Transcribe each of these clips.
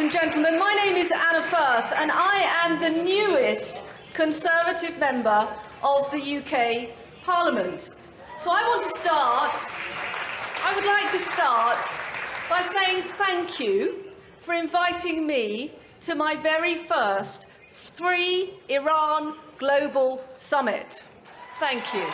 and gentlemen. My name is Anna Firth, and I am the newest Conservative member of the UK Parliament. So I would like to start by saying thank you for inviting me to my very first Free Iran Global Summit. Thank you.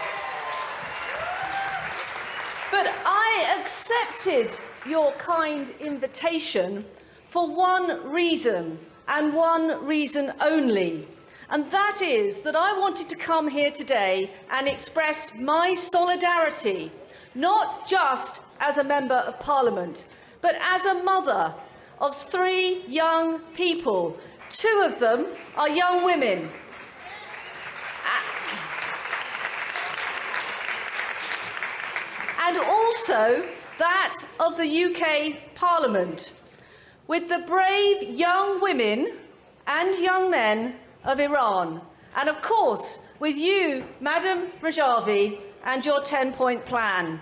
But I accepted your kind invitation for one reason, and one reason only. And that is that I wanted to come here today and express my solidarity, not just as a Member of Parliament, but as a mother of 3 young people. 2 of them are young women. And also that of the UK Parliament, with the brave young women and young men of Iran, and of course with you, Madam Rajavi, and your 10-point plan.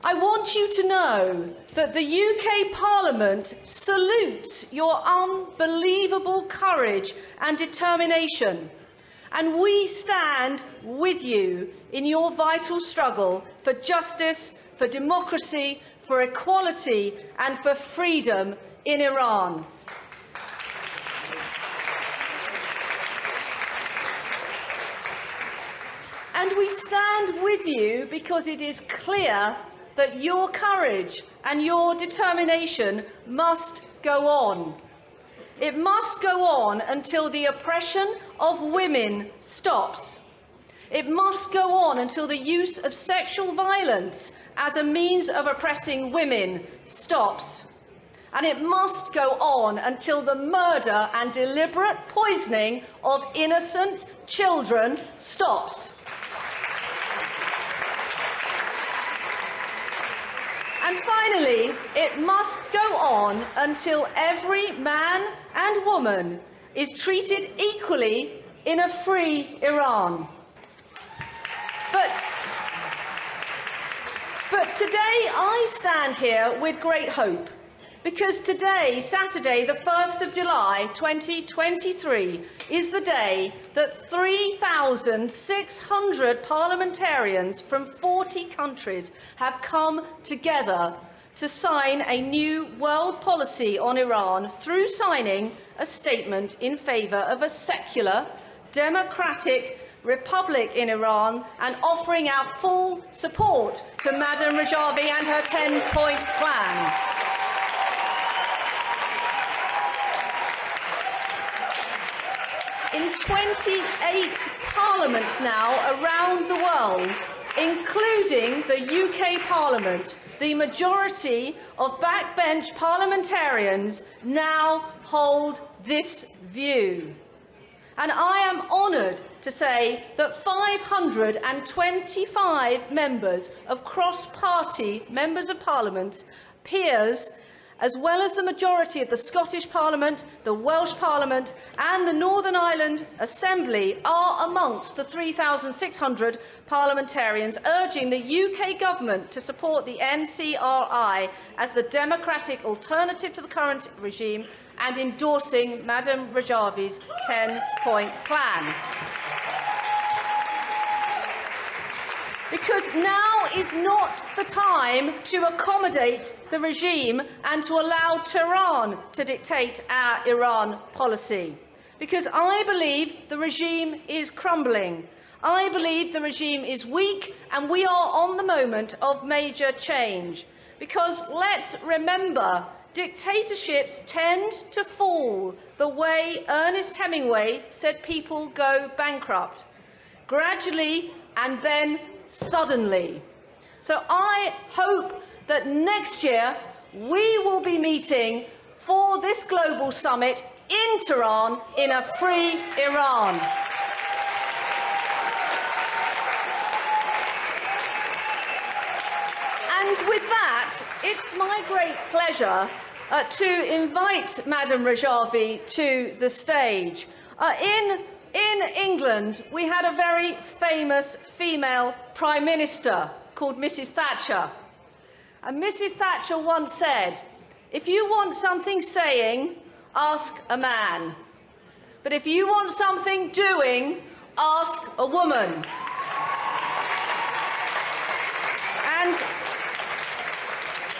I want you to know that the UK Parliament salutes your unbelievable courage and determination, and we stand with you in your vital struggle for justice, for democracy, for equality, and for freedom in Iran. And we stand with you because it is clear that your courage and your determination must go on. It must go on until the oppression of women stops. It must go on until the use of sexual violence as a means of oppressing women stops. And it must go on until the murder and deliberate poisoning of innocent children stops. And finally, it must go on until every man and woman is treated equally in a free Iran. But today I stand here with great hope, because today, Saturday, the 1st of July 2023, is the day that 3,600 parliamentarians from 40 countries have come together to sign a new world policy on Iran through signing a statement in favour of a secular, democratic republic in Iran, and offering our full support to Madam Rajavi and her 10-point plan. In 28 parliaments now around the world, including the UK Parliament, the majority of backbench parliamentarians now hold this view. And I am honoured to say that 525 members of cross-party members of Parliament, peers, as well as the majority of the Scottish Parliament, the Welsh Parliament and the Northern Ireland Assembly are amongst the 3,600 parliamentarians urging the UK government to support the NCRI as the democratic alternative to the current regime and endorsing Madam Rajavi's 10-point plan. Because now is not the time to accommodate the regime and to allow Tehran to dictate our Iran policy. Because I believe the regime is crumbling. I believe the regime is weak, and we are on the moment of major change. Because let's remember, dictatorships tend to fall the way Ernest Hemingway said people go bankrupt. Gradually and then suddenly. So I hope that next year we will be meeting for this global summit in Tehran in a free Iran. And with that, it's my great pleasure to invite Madam Rajavi to the stage. In England, we had a very famous female Prime Minister called Mrs. Thatcher. And Mrs. Thatcher once said, If you want something saying, ask a man. But if you want something doing, ask a woman. And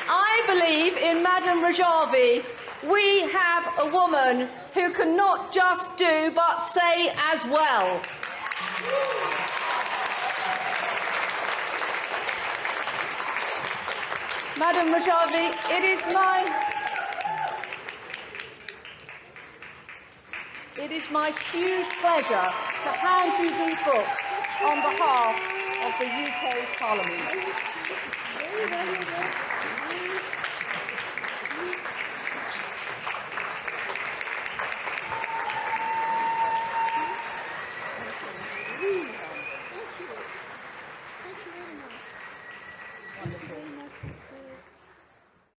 I believe in Madam Rajavi, we have a woman who can not just do but say as well. Madam Rajavi, it is my huge pleasure to hand you these books on behalf of the UK Parliament. Thank you very much.